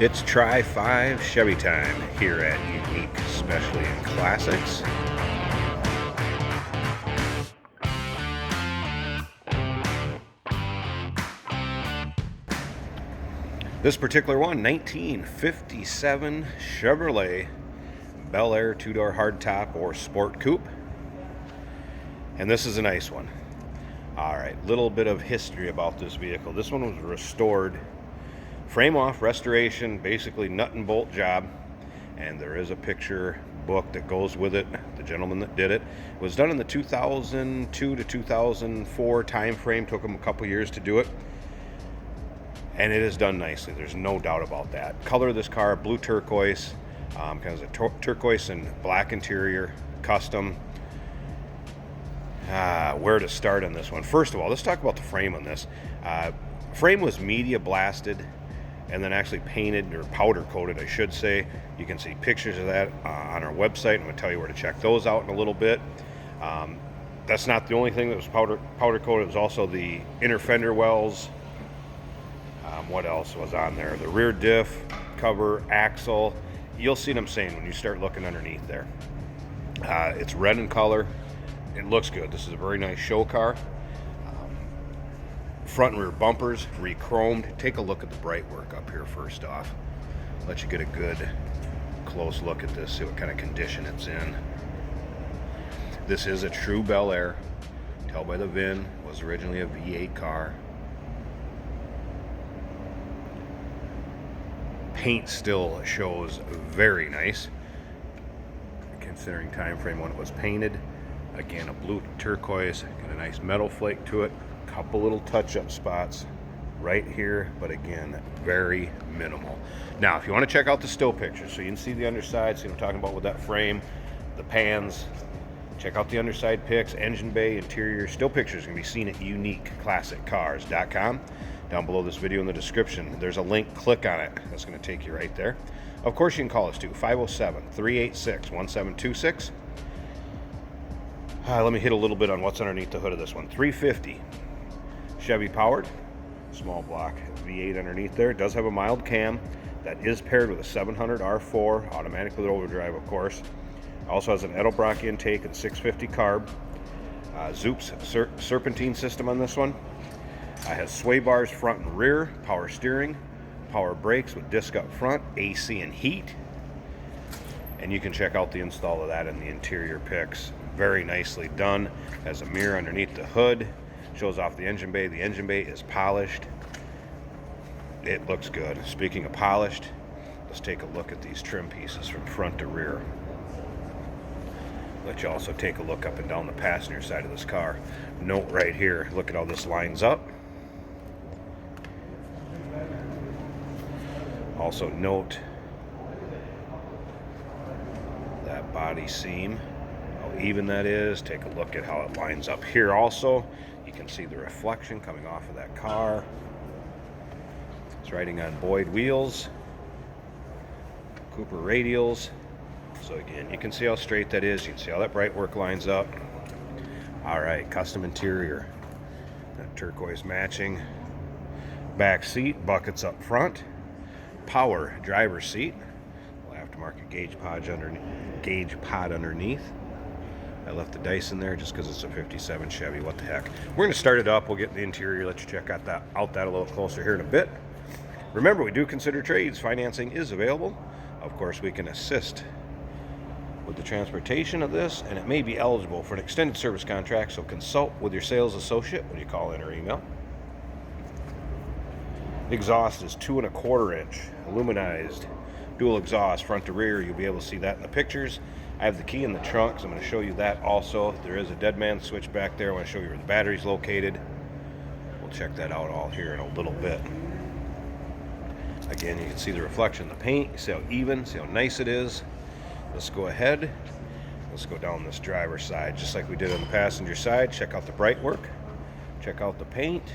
It's Try 5 Chevy time here at Unique, especially in Classics. This particular one, 1957 Chevrolet Belair two-door hardtop or Sport Coupe. And this is a nice one. All right, little bit of history about this vehicle. This one was restored, frame off restoration, basically nut and bolt job. And there is a picture book that goes with it. The gentleman that did it was done in the 2002 to 2004 time frame. Took him a couple years to do it. And it is done nicely. There's no doubt about that. Color of this car, blue turquoise, kind of a turquoise and black interior, custom. Where to start on this one? First of all, let's talk about the frame on this. Frame was media blasted and then actually painted or powder coated, I should say. You can see pictures of that on our website. I'm going to tell you where to check those out in a little bit. That's not the only thing that was powder coated. It was also the inner fender wells. What else was on there? The rear diff, cover, axle. You'll see what I'm saying when you start looking underneath there. It's red in color. It looks good. This is a very nice show car. Front and rear bumpers re-chromed. Take a look at the bright work up here first off. Let you get a good close look at this, see what kind of condition it's in. This is a true Belair. Tell by the VIN, was originally a V8 car. Paint still shows very nice, considering time frame when it was painted. Again, a blue turquoise, got a nice metal flake to it. Couple little touch-up spots right here, but again, very minimal. Now, if you want to check out the still pictures, so you can see the underside, see what I'm talking about with that frame, the pans. Check out the underside pics, engine bay, interior. Still pictures can be seen at uniqueclassiccars.com. Down below this video in the description, there's a link. Click on it. That's going to take you right there. Of course, you can call us too, 507-386-1726. Let me hit a little bit on what's underneath the hood of this one. 350 Chevy powered, small block V8 underneath there. It does have a mild cam that is paired with a 700 R4, automatic with overdrive, of course. Also has an Edelbrock intake and 650 carb. Zoop's serpentine system on this one. Has sway bars front and rear, power steering, power brakes with disc up front, AC and heat. And you can check out the install of that in the interior pics. Very nicely done. Has a mirror underneath the hood. Shows off the engine bay. The engine bay is polished. It looks good. Speaking of polished, let's take a look at these trim pieces from front to rear. Let you also take a look up and down the passenger side of this car. Note right here, look at how this lines up. Also note that body seam, how even that is. Take a look at how it lines up here also. You can see the reflection coming off of that car. It's riding on Boyd wheels, Cooper radials. So again, you can see how straight that is. You can see how that bright work lines up. All right, custom interior. That turquoise matching. Back seat, buckets up front. Power driver's seat. Aftermarket gauge pod underneath. I left the dice in there just because it's a 57 Chevy. What the heck? We're going to start it up. We'll get the interior. Let you check out that a little closer here in a bit. Remember, we do consider trades. Financing is available. Of course, we can assist with the transportation of this, and it may be eligible for an extended service contract, so consult with your sales associate when you call in or email. Exhaust is 2 1/4 inch, aluminized, dual exhaust, front to rear. You'll be able to see that in the pictures. I have the key in the trunk, so I'm going to show you that also. There is a dead man switch back there. I want to show you where the battery's located. We'll check that out all here in a little bit. Again, you can see the reflection of the paint. You see how even, see how nice it is. Let's go ahead. Let's go down this driver's side, just like we did on the passenger side. Check out the bright work. Check out the paint.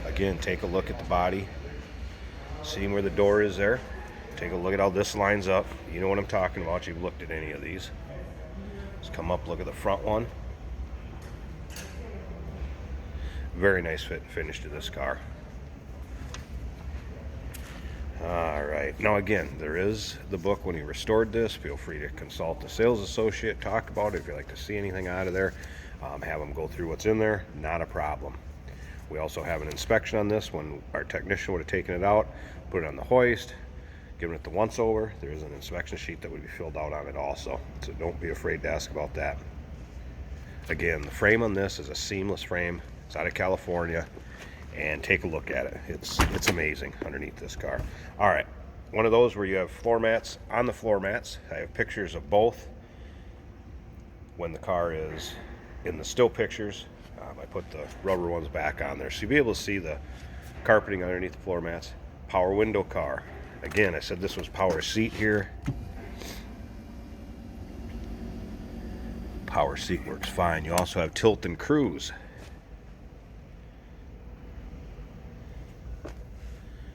Again, take a look at the body. Seeing where the door is there. Take a look at how this lines up. You know what I'm talking about. You've looked at any of these. Let's come up, look at the front one. Very nice fit and finish to this car. Alright, now again, there is the book when he restored this. Feel free to consult the sales associate, talk about it. If you'd like to see anything out of there, have them go through what's in there, not a problem. We also have an inspection on this when our technician would have taken it out, put it on the hoist, given it the once over. There is an inspection sheet that would be filled out on it also, so don't be afraid to ask about that. Again, the frame on this is a seamless frame. It's out of California, and take a look at it. It's amazing underneath this car. All right, one of those where you have floor mats on the floor mats. I have pictures of both when the car is in the still pictures. I put the rubber ones back on there, so you'll be able to see the carpeting underneath the floor mats. Power window car. Again, I said this was power seat here. Power seat works fine. You also have tilt and cruise.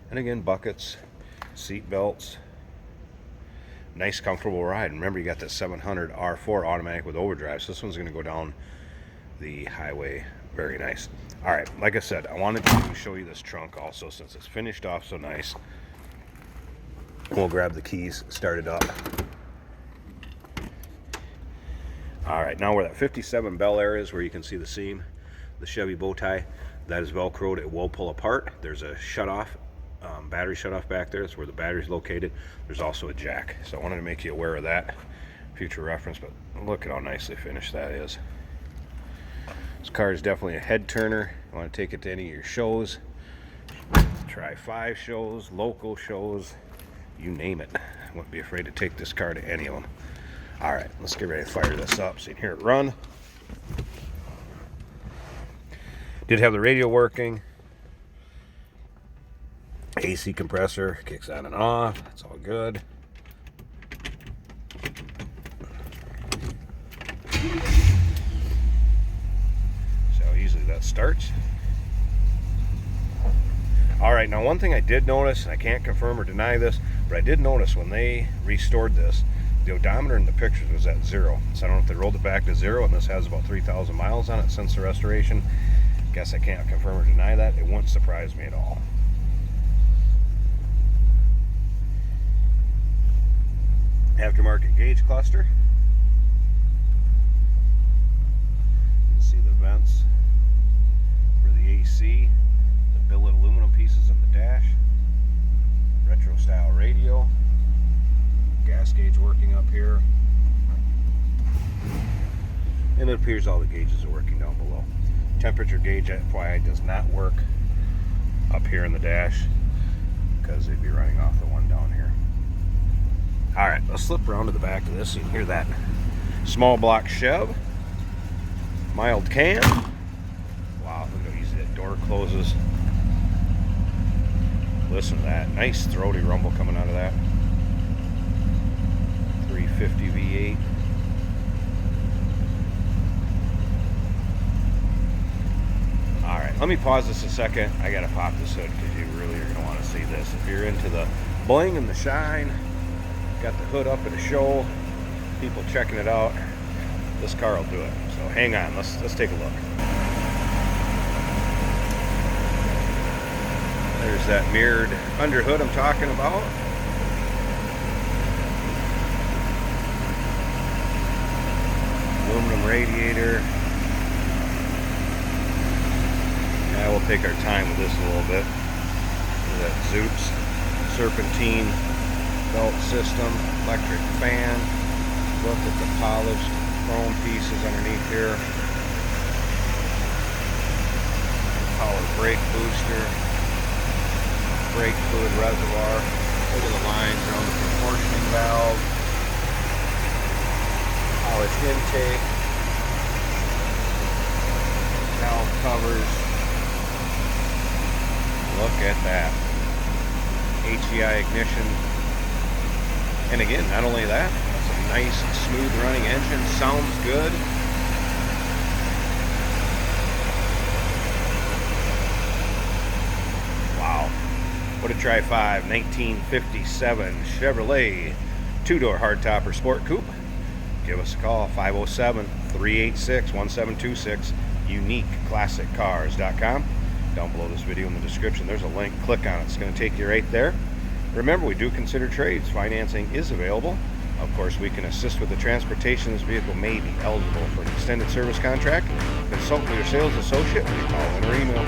And again, buckets, seat belts. Nice, comfortable ride. Remember, you got the 700 R4 automatic with overdrive, so this one's going to go down the highway very nice. All right, like I said, I wanted to show you this trunk also since it's finished off so nice. We'll grab the keys, start it up. All right, now where that 57 Belair is, where you can see the seam, the Chevy bow tie, that is Velcroed. It will pull apart. There's a shutoff, battery shutoff back there. That's where the battery's located. There's also a jack. So I wanted to make you aware of that, future reference, but look at how nicely finished that is. This car is definitely a head turner. You want to take it to any of your shows, try 5 shows, local shows, you name it. I wouldn't be afraid to take this car to any of them. All right, let's get ready to fire this up so you can hear it run. Did have the radio working. AC compressor kicks on and off. That's all good. That starts. All right, now one thing I did notice, and I can't confirm or deny this, but I did notice when they restored this, the odometer in the pictures was at 0. So I don't know if they rolled it back to 0, and this has about 3,000 miles on it since the restoration. Guess I can't confirm or deny that. It wouldn't surprise me at all. Aftermarket gauge cluster. You can see the vents. AC, the billet aluminum pieces in the dash, retro style radio, gas gauge working up here, and it appears all the gauges are working down below. Temperature gauge, FYI, does not work up here in the dash because they'd be running off the one down here. All right, let's slip around to the back of this so you can hear that. Small block Chev, mild cam. Wow, look how easy that door closes. Listen to that. Nice throaty rumble coming out of that. 350 V8. Alright, let me pause this a second. I gotta pop this hood because you really are gonna want to see this. If you're into the bling and the shine, got the hood up at a show, people checking it out, this car will do it. So hang on, let's take a look. There's that mirrored underhood I'm talking about. Aluminum radiator. Yeah, we'll take our time with this a little bit. That Zoops serpentine belt system, electric fan. Look at the polished chrome pieces underneath here. Power brake booster. Brake fluid reservoir. Look at the lines around the proportioning valve. Polished intake. Valve covers. Look at that. HEI ignition. And again, not only that, it's a nice, smooth running engine. Sounds good. What a Tri 5 1957 Chevrolet 2-door hardtopper sport coupe. Give us a call, 507-386-1726. uniqueclassiccars.com. Down below this video in the description, there's a link. Click on it. It's going to take you right there. Remember, we do consider trades. Financing is available. Of course, we can assist with the transportation. This vehicle may be eligible for an extended service contract. Consult with your sales associate. Call in or email.